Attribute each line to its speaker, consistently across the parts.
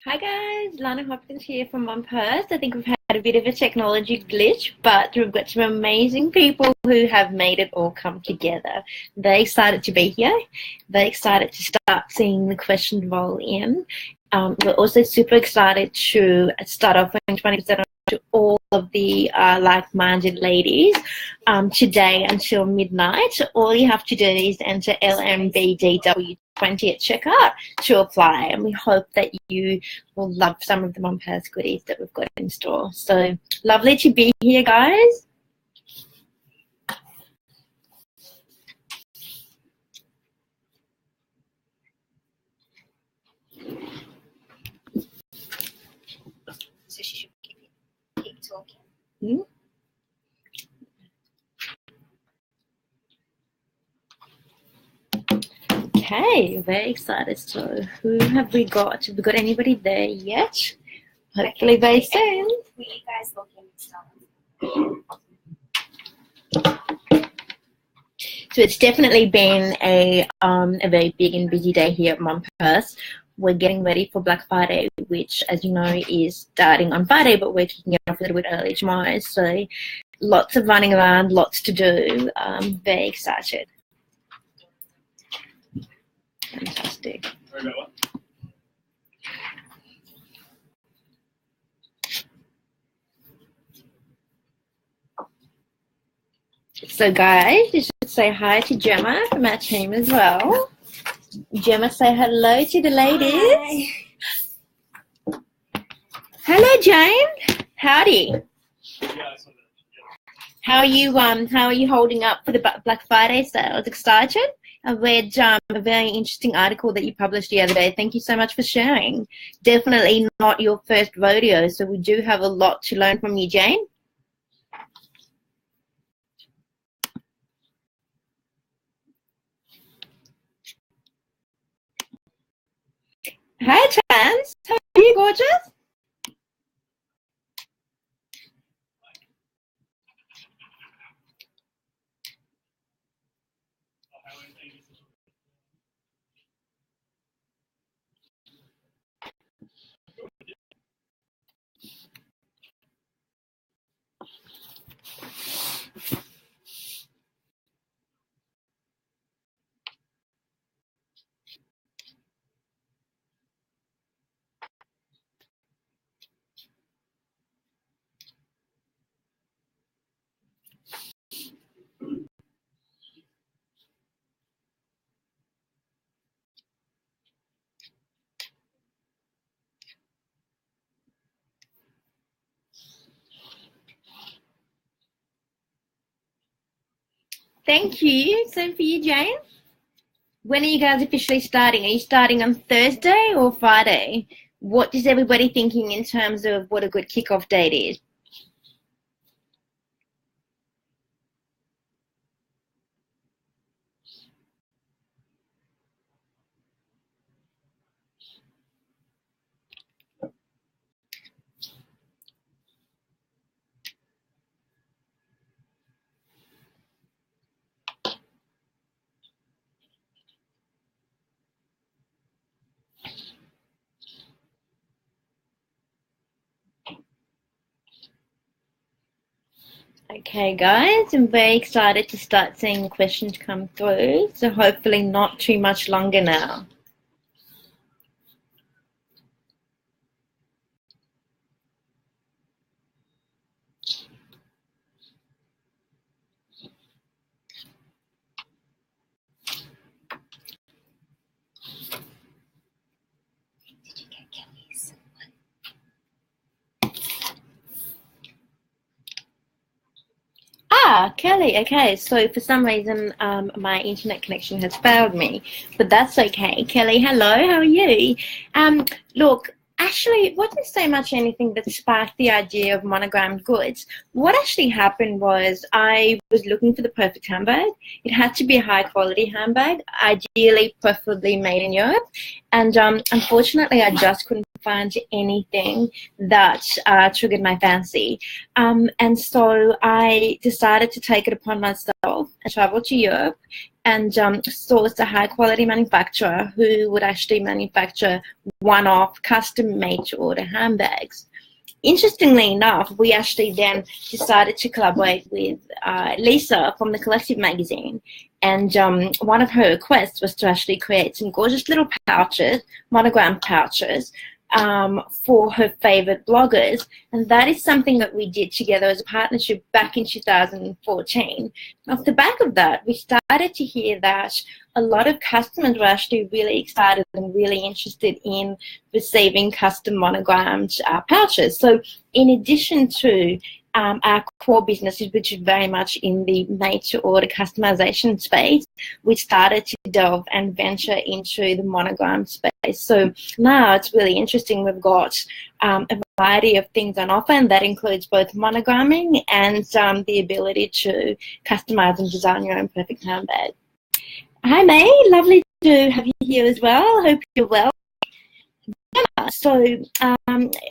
Speaker 1: Hi guys, Lana Hopkins here from Monpurse. I think we've had a bit of a technology glitch, but we've got some amazing people who have made it all come together. They're excited to be here. They're excited to start seeing the question roll in. We're also super excited to start offering 20% to all of the like-minded ladies today until midnight. All you have to do is enter LMBDW20 at checkout to apply, and we hope that you will love some of the Monpurse goodies that we've got in store. So lovely to be here, guys.
Speaker 2: So she should keep talking.
Speaker 1: Okay, very excited. So who have we got? Have we got anybody there yet? Hopefully very soon.
Speaker 2: Will you guys look in stuff?
Speaker 1: So it's definitely been a very big and busy day here at Monpurse. We're getting ready for Black Friday, which, as you know, is starting on Friday, but we're kicking it off a little bit early tomorrow. So lots of running around, lots to do. Very excited. Fantastic. So guys, you should say hi to Gemma from our team as well. Gemma, say hello to the ladies.
Speaker 2: Hi.
Speaker 1: Hello, Jane. Howdy. How are you? How are you holding up for the Black Friday sales? Excited? I read a very interesting article that you published the other day. Thank you so much for sharing. Definitely not your first rodeo, so we do have a lot to learn from you, Jane. Hi, Chance. How are you, gorgeous? Thank you. Same for you, Jane. When are you guys officially starting? Are you starting on Thursday or Friday? What is everybody thinking in terms of what a good kickoff date is? Okay, guys, I'm very excited to start seeing the questions come through, so hopefully not too much longer now.
Speaker 2: Did you get Kelly's?
Speaker 1: Kelly, okay, so for some reason my internet connection has failed me, but that's okay. Kelly, hello, how are you? Look, actually, it wasn't so much anything that sparked the idea of monogrammed goods. What actually happened was I was looking for the perfect handbag. It had to be a high-quality handbag, ideally, preferably made in Europe, and unfortunately, I just couldn't find anything that triggered my fancy. And so I decided to take it upon myself and travel to Europe and source a high quality manufacturer who would actually manufacture one-off custom made to order handbags. Interestingly enough, we actually then decided to collaborate with Lisa from the Collective magazine. And one of her requests was to actually create some gorgeous little pouches, monogram pouches, for her favorite bloggers. And that is something that we did together as a partnership back in 2014. Off the back of that, we started to hear that a lot of customers were actually really excited and really interested in receiving custom monogrammed pouches. So in addition to our core businesses, which is very much in the made-to-order customization space, we started to delve and venture into the monogram space. So now it's really interesting. We've got a variety of things on offer, and that includes both monogramming and the ability to customize and design your own perfect handbag. Hi, May. Lovely to have you here as well. Hope you're well. So,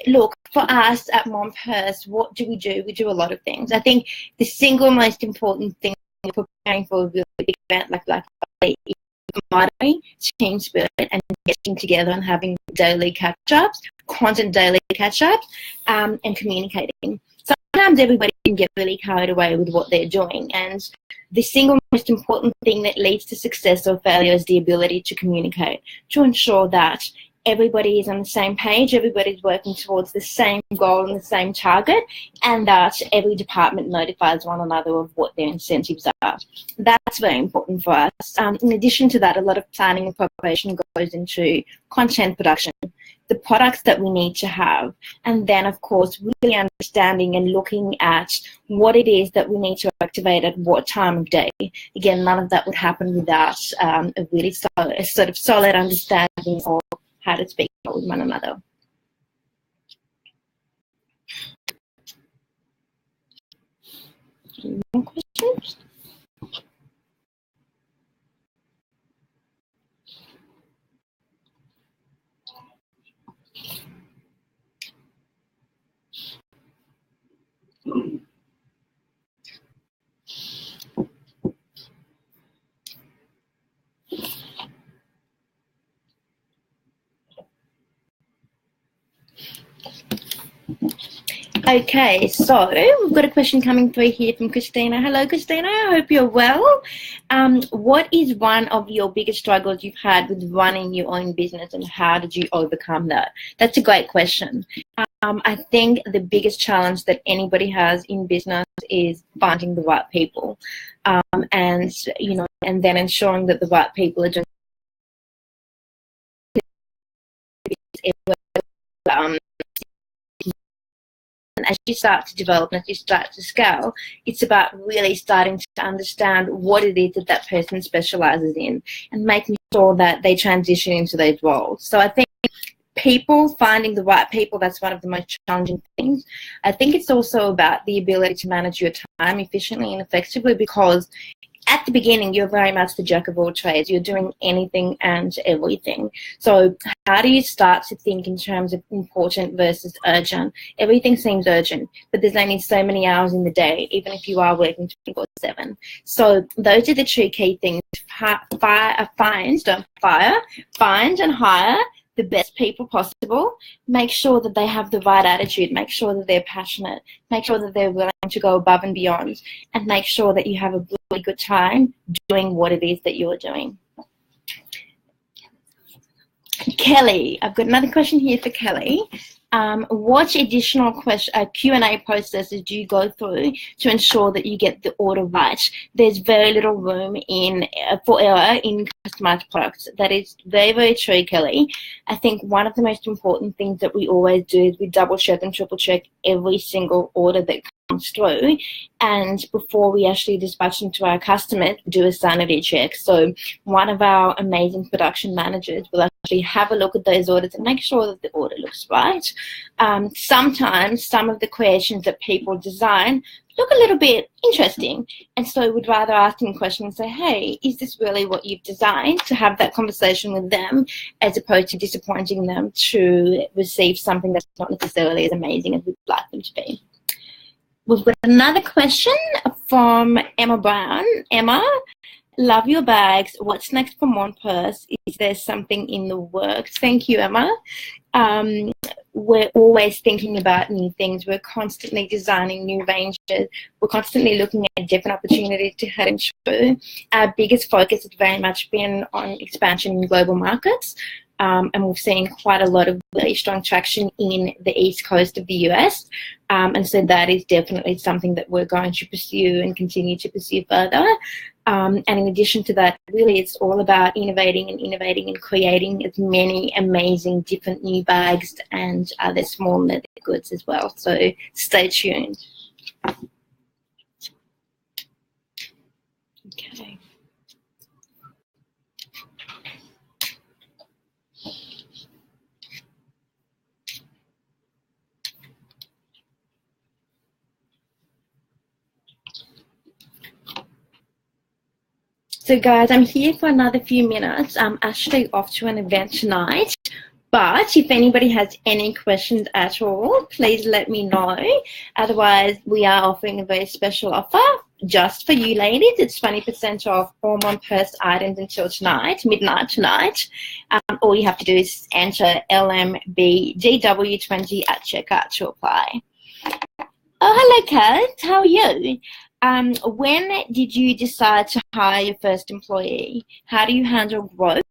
Speaker 1: look, for us at Monpurse, what do? We do a lot of things. I think the single most important thing we're preparing for a really big event like Black Friday is camaraderie, team spirit, and getting together and having daily catch-ups, content daily catch-ups, and communicating. Sometimes everybody can get really carried away with what they're doing, and the single most important thing that leads to success or failure is the ability to communicate, to ensure that everybody is on the same page, everybody's working towards the same goal and the same target, and that every department notifies one another of what their incentives are. That's very important for us. In addition to that, a lot of planning and preparation goes into content production, the products that we need to have, and then, of course, really understanding and looking at what it is that we need to activate at what time of day. Again, none of that would happen without a really solid understanding of how to speak with one another. Any more questions? Okay, so we've got a question coming through here from Christina. Hello, Christina. I hope you're well. What is one of your biggest struggles you've had with running your own business, and how did you overcome that? That's a great question. I think the biggest challenge that anybody has in business is finding the right people, and then ensuring that the right people are doing and as you start to develop and as you start to scale, it's about really starting to understand what it is that that person specializes in and making sure that they transition into those roles. So I think finding the right people, that's one of the most challenging things. I think it's also about the ability to manage your time efficiently and effectively, because at the beginning, you're very much the jack of all trades. You're doing anything and everything. So how do you start to think in terms of important versus urgent? Everything seems urgent, but there's only so many hours in the day, even if you are working 24/7. So those are the two key things. Find and hire the best people possible. Make sure that they have the right attitude. Make sure that they're passionate. Make sure that they're willing to go above and beyond. And make sure that you have a really good time doing what it is that you're doing. Kelly, I've got another question here for Kelly. What additional Q&A processes do you go through to ensure that you get the order right? There's very little room for error in customized products. That is very, very true, Kelly. I think one of the most important things that we always do is we double check and triple check every single order that comes through, and before we actually dispatch them to our customers, do a sanity check. So one of our amazing production managers will actually have a look at those orders and make sure that the order looks right. Sometimes some of the creations that people design look a little bit interesting, and so we'd rather ask them a question and say, hey, is this really what you've designed, to have that conversation with them, as opposed to disappointing them to receive something that's not necessarily as amazing as we'd like them to be. We've got another question from Emma Brown. Emma, Love your bags. What's next for Monpurse? Is there something in the works? Thank you, Emma. We're always thinking about new things. We're constantly designing new ranges. We're constantly looking at different opportunities to head and show. Our biggest focus has very much been on expansion in global markets. And we've seen quite a lot of very strong traction in the East Coast of the US. And so that is definitely something that we're going to pursue and continue to pursue further. And in addition to that, really it's all about innovating and creating as many amazing different new bags and other small leather goods as well. So stay tuned. Okay. So guys, I'm here for another few minutes. I'm actually off to an event tonight, but if anybody has any questions at all, please let me know. Otherwise, we are offering a very special offer just for you ladies. It's 20% off all Monpurse items until tonight, midnight tonight. All you have to do is enter LMBGW20 at checkout to apply. Oh, hello, Kat. How are you? When did you decide to hire your first employee? How do you handle growth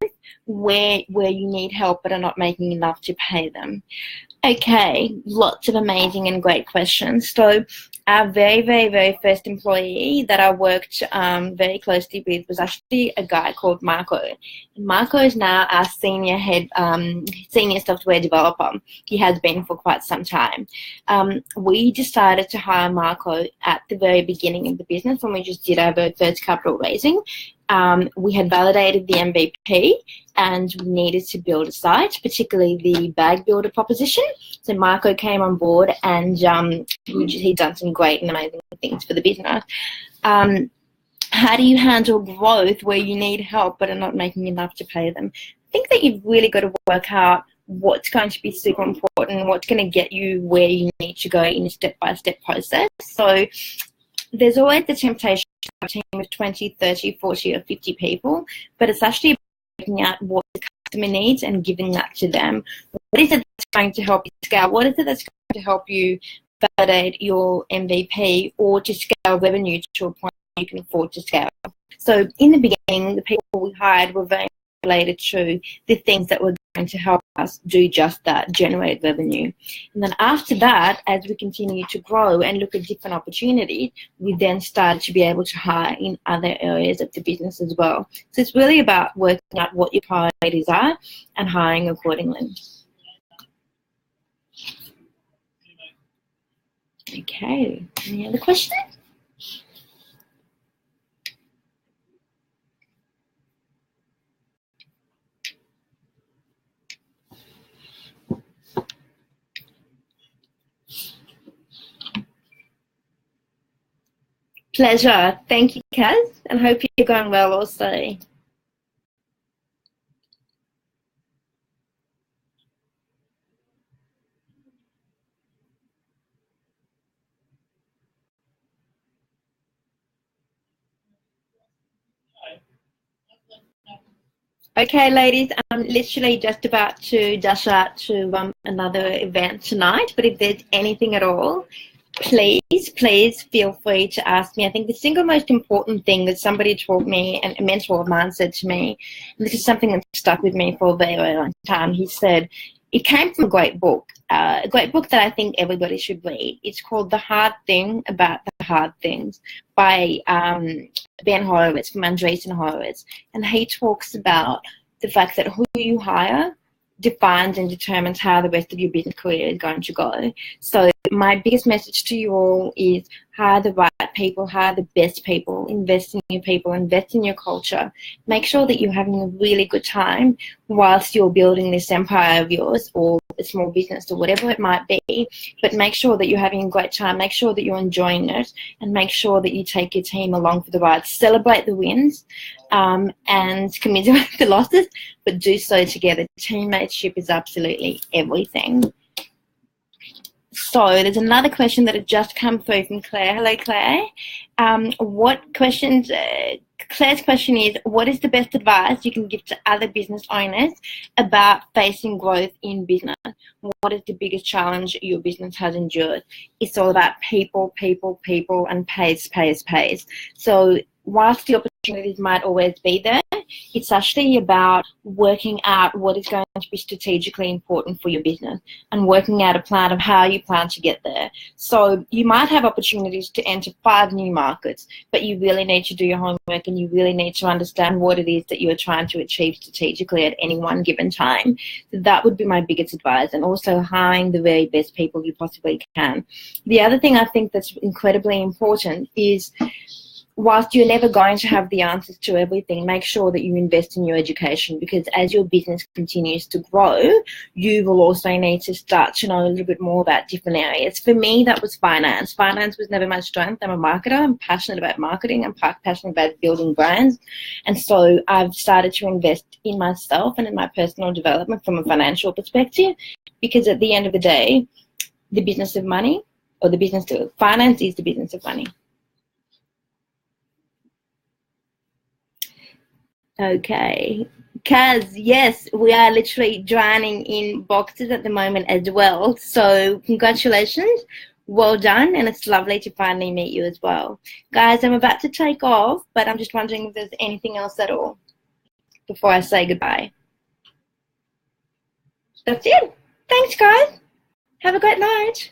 Speaker 1: where you need help but are not making enough to pay them? Okay, lots of amazing and great questions. So our very first employee that I worked very closely with was actually a guy called Marco. Marco is now our senior software developer. He has been for quite some time. We decided to hire Marco at the very beginning of the business when we just did our very first capital raising. We had validated the MVP and we needed to build a site, particularly the bag builder proposition. So Marco came on board and he'd done some great and amazing things for the business. How do you handle growth where you need help but are not making enough to pay them? I think that you've really got to work out what's going to be super important, what's going to get you where you need to go in a step-by-step process. So there's always the temptation to have a team of 20, 30, 40 or 50 people, but it's actually working out what the customer needs and giving that to them. What is it that's going to help you scale? What is it that's going to help you validate your MVP or to scale revenue to a point where you can afford to scale? So in the beginning, the people we hired were very related to the things that were going to help us do just that, generate revenue. And then after that, as we continue to grow and look at different opportunities, we then started to be able to hire in other areas of the business as well. So it's really about working out what your priorities are and hiring accordingly. Okay, any other questions? Pleasure. Thank you, Kaz, and hope you're going well also. Okay, ladies, I'm literally just about to dash out to another event tonight, but if there's anything at all, please feel free to ask me. I think the single most important thing that somebody taught me, and a mentor of mine said to me, and this is something that stuck with me for a very, very long time, he said, it came from a great book that I think everybody should read. It's called The Hard Thing About the Hard Things by Ben Horowitz from Andreessen Horowitz. And he talks about the fact that who you hire defines and determines how the rest of your business career is going to go. So my biggest message to you all is hire the right people, hire the best people, invest in your people, invest in your culture. Make sure that you're having a really good time whilst you're building this empire of yours or a small business or whatever it might be. But make sure that you're having a great time. Make sure that you're enjoying it and make sure that you take your team along for the ride. Celebrate the wins and commiserate the losses, but do so together. Teammateship is absolutely everything. So there's another question that had just come through from Claire. Hello, Claire. Claire's question is, what is the best advice you can give to other business owners about facing growth in business? What is the biggest challenge your business has endured? It's all about people, and pays. So whilst the opportunities might always be there, it's actually about working out what is going to be strategically important for your business and working out a plan of how you plan to get there. So you might have opportunities to enter 5 new markets, but you really need to do your homework and you really need to understand what it is that you are trying to achieve strategically at any one given time. So that would be my biggest advice, and also hiring the very best people you possibly can. The other thing I think that's incredibly important is, whilst you're never going to have the answers to everything, make sure that you invest in your education, because as your business continues to grow, you will also need to start to know a little bit more about different areas. For me, that was finance. Finance was never my strength. I'm a marketer. I'm passionate about marketing. I'm passionate about building brands. And so I've started to invest in myself and in my personal development from a financial perspective, because at the end of the day, the business of money, or the business of finance, is the business of money. Okay. Kaz, yes, we are literally drowning in boxes at the moment as well. So congratulations. Well done. And it's lovely to finally meet you as well. Guys, I'm about to take off, but I'm just wondering if there's anything else at all before I say goodbye. That's it. Thanks, guys. Have a great night.